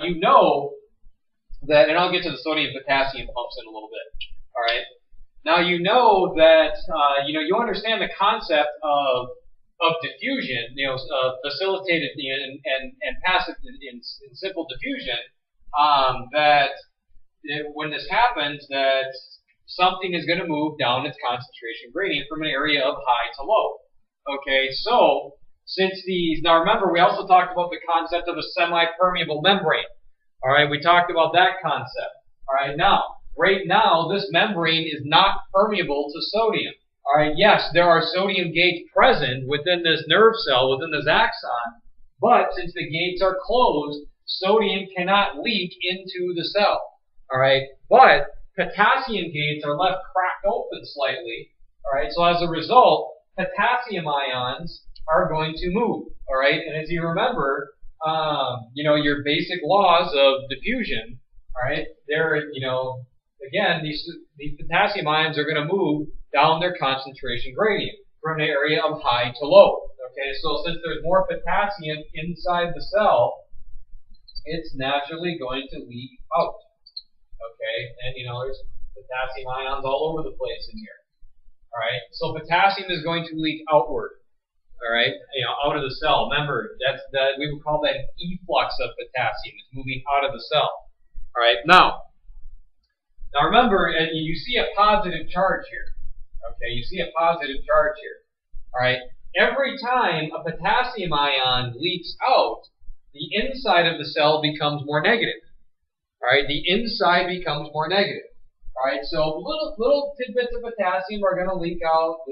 you know that, and I'll get to the sodium potassium pumps in a little bit. All right. Now you know that you understand the concept of diffusion, facilitated and passive in simple diffusion. That when this happens, that something is going to move down its concentration gradient from an area of high to low. Okay, so now remember, we also talked about the concept of a semi-permeable membrane. All right, we talked about that concept. All right, right now, this membrane is not permeable to sodium. All right, yes, there are sodium gates present within this nerve cell, within this axon, but since the gates are closed, sodium cannot leak into the cell. All right, but potassium gates are left cracked open slightly. All right, so as a result, potassium ions are going to move. All right, and as you remember, your basic laws of diffusion. All right, again, these potassium ions are going to move down their concentration gradient from an area of high to low. Okay, so since there's more potassium inside the cell, it's naturally going to leak out. Okay, and there's potassium ions all over the place in here. All right, so potassium is going to leak outward. All right, out of the cell. Remember, we would call that an efflux of potassium. It's moving out of the cell. All right, now remember, you see a positive charge here. Okay, you see a positive charge here. All right, every time a potassium ion leaks out, the inside of the cell becomes more negative. All right, the inside becomes more negative. All right, so little tidbits of potassium are going to leak out,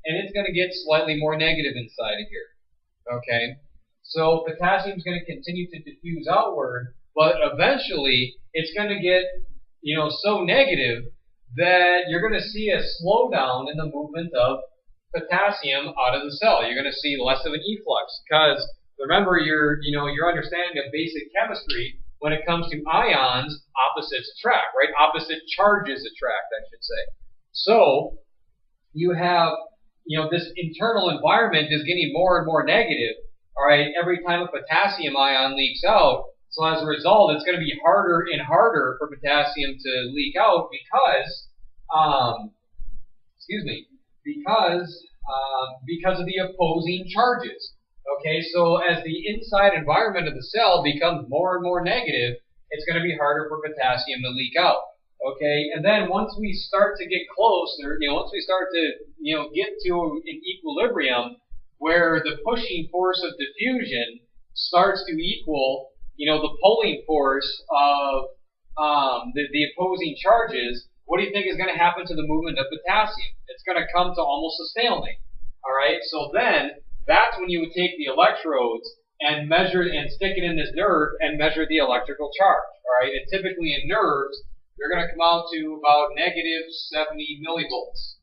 and it's going to get slightly more negative inside of here. Okay, so potassium is going to continue to diffuse outward, but eventually it's going to get so negative that you're going to see a slowdown in the movement of potassium out of the cell. You're going to see less of an efflux because remember your understanding of basic chemistry. When it comes to ions, opposites attract, right? Opposite charges attract, I should say. So you have, this internal environment is getting more and more negative, all right, every time a potassium ion leaks out. So as a result, it's going to be harder and harder for potassium to leak out because of the opposing charges. Okay, so as the inside environment of the cell becomes more and more negative, it's going to be harder for potassium to leak out. Okay, and then once we start to get closer, once we start to, get to an equilibrium where the pushing force of diffusion starts to equal, the pulling force of the opposing charges, what do you think is going to happen to the movement of potassium? It's going to come to almost a stalemate. All right, so then that's when you would take the electrodes and measure and stick it in this nerve and measure the electrical charge. All right, and typically in nerves, they're going to come out to about negative 70 millivolts.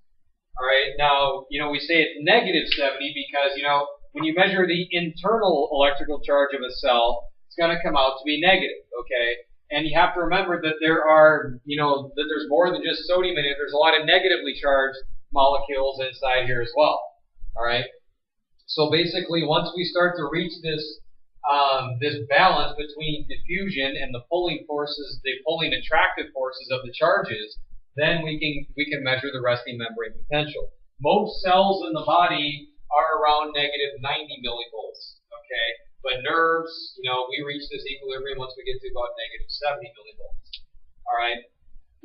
All right, now, we say it's negative 70 because, when you measure the internal electrical charge of a cell, it's going to come out to be negative, okay? And you have to remember that there are, that there's more than just sodium in it. There's a lot of negatively charged molecules inside here as well, all right? So basically, once we start to reach this balance between diffusion and the pulling forces, the pulling attractive forces of the charges, then we can measure the resting membrane potential. Most cells in the body are around negative 90 millivolts. Okay, but nerves, we reach this equilibrium once we get to about negative 70 millivolts. All right.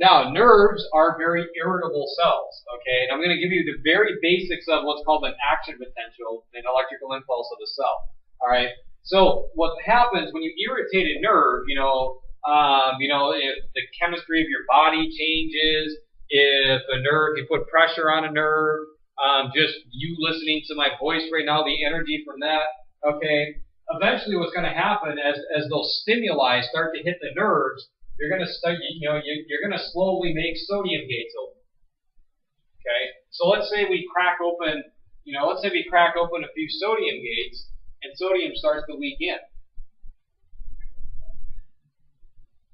Now, nerves are very irritable cells, okay? And I'm going to give you the very basics of what's called an action potential, an electrical impulse of the cell, all right? So what happens when you irritate a nerve, if the chemistry of your body changes, if you put pressure on a nerve, just you listening to my voice right now, the energy from that, okay? Eventually what's going to happen as those stimuli start to hit the nerves, you're going to slowly make sodium gates open. Okay, so let's say we crack open, a few sodium gates, and sodium starts to leak in.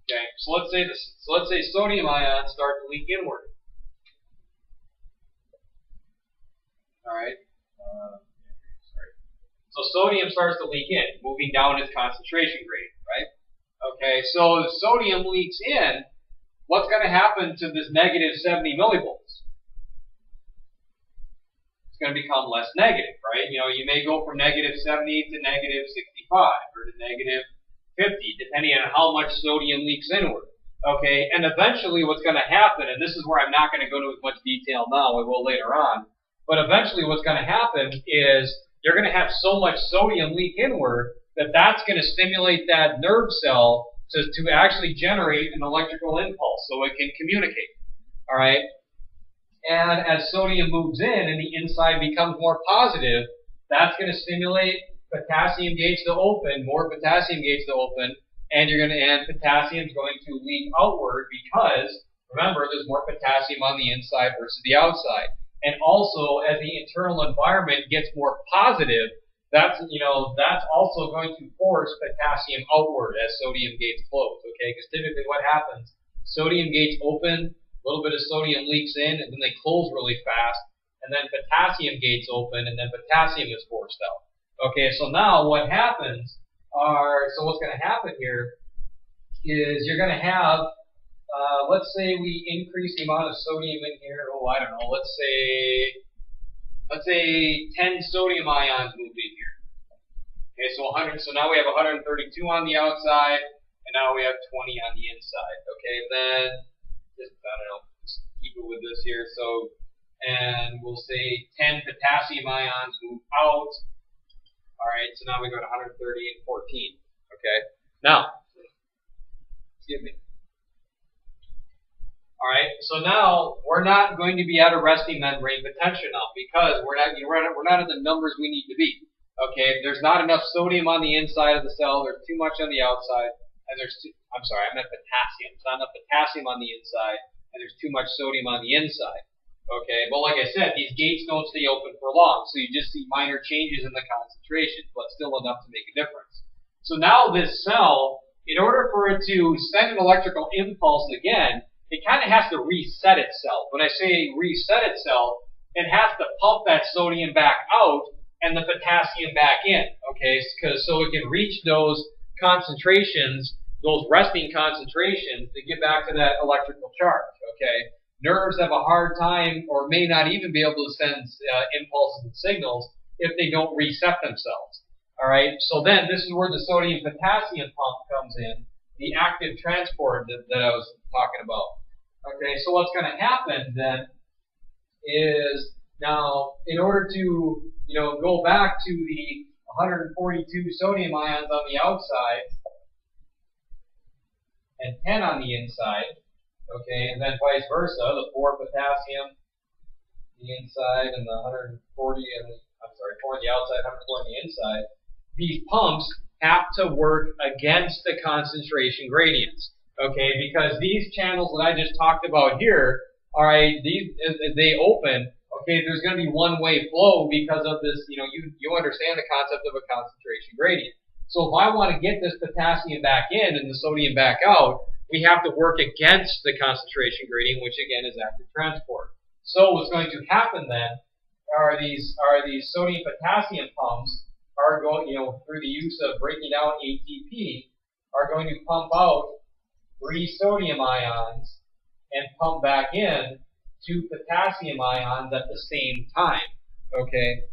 Okay, so let's say sodium ions start to leak inward. All right. So sodium starts to leak in, moving down its concentration gradient, right? Okay, so if sodium leaks in, what's going to happen to this negative 70 millivolts? It's going to become less negative, right? You may go from negative 70 to negative 65 or to negative 50, depending on how much sodium leaks inward. Okay, and eventually what's going to happen, and this is where I'm not going to go into as much detail now, we will later on, but eventually what's going to happen is you're going to have so much sodium leak inward that that's going to stimulate that nerve cell to actually generate an electrical impulse so it can communicate. All right? And as sodium moves in and the inside becomes more positive, that's going to stimulate potassium gates to open, more potassium gates to open, and potassium is going to leak outward because, remember, there's more potassium on the inside versus the outside. And also, as the internal environment gets more positive, that's also going to force potassium outward as sodium gates close. Okay, because typically what happens, sodium gates open, a little bit of sodium leaks in, and then they close really fast, and then potassium gates open, and then potassium is forced out. Okay, so now what happens what's going to happen here is you're going to have, let's say we increase the amount of sodium in here. Oh, I don't know. Let's say 10 sodium ions moved in here. Okay, so now we have 132 on the outside, and now we have 20 on the inside. Okay, then just keep it with this here. So, and we'll say 10 potassium ions move out. All right, so now we go to 130 and 14. Okay, now, excuse me. All right, so now we're not going to be at a resting membrane potential now because we're not at the numbers we need to be. Okay, there's not enough sodium on the inside of the cell. There's too much on the outside, and I meant potassium. There's not enough potassium on the inside, and there's too much sodium on the inside. Okay, well, like I said, these gates don't stay open for long, so you just see minor changes in the concentration, but still enough to make a difference. So now this cell, in order for it to send an electrical impulse again, it kind of has to reset itself. When I say reset itself, it has to pump that sodium back out and the potassium back in, okay, so it can reach those concentrations, those resting concentrations, to get back to that electrical charge, okay. Nerves have a hard time or may not even be able to send impulses and signals if they don't reset themselves. All right, so then this is where the sodium-potassium pump comes in, the active transport that I was talking about. Okay, so what's going to happen then is now in order to go back to the 142 sodium ions on the outside and 10 on the inside, okay, and then vice versa, the 4 potassium on the inside and the 140 4 on the outside, 104 on the inside. These pumps have to work against the concentration gradients, okay, because these channels that I just talked about here, all right, they open, okay, there's going to be one-way flow because of this, you understand the concept of a concentration gradient. So if I want to get this potassium back in and the sodium back out, we have to work against the concentration gradient, which again is active transport. So what's going to happen then are these sodium-potassium pumps are going, through the use of breaking down ATP, are going to pump out 3 sodium ions and pump back in 2 potassium ions at the same time. Okay,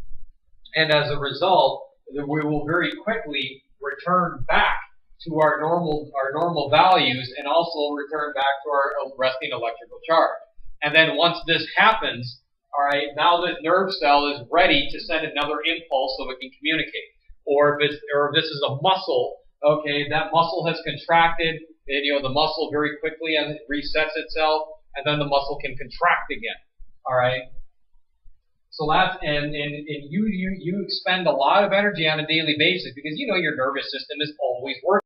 and as a result, we will very quickly return back to our normal values and also return back to our resting electrical charge. And then once this happens, all right, now the nerve cell is ready to send another impulse so it can communicate. Or if this is a muscle, okay, that muscle has contracted, and the muscle very quickly and it resets itself, and then the muscle can contract again. All right. So that's and you expend a lot of energy on a daily basis because your nervous system is always working.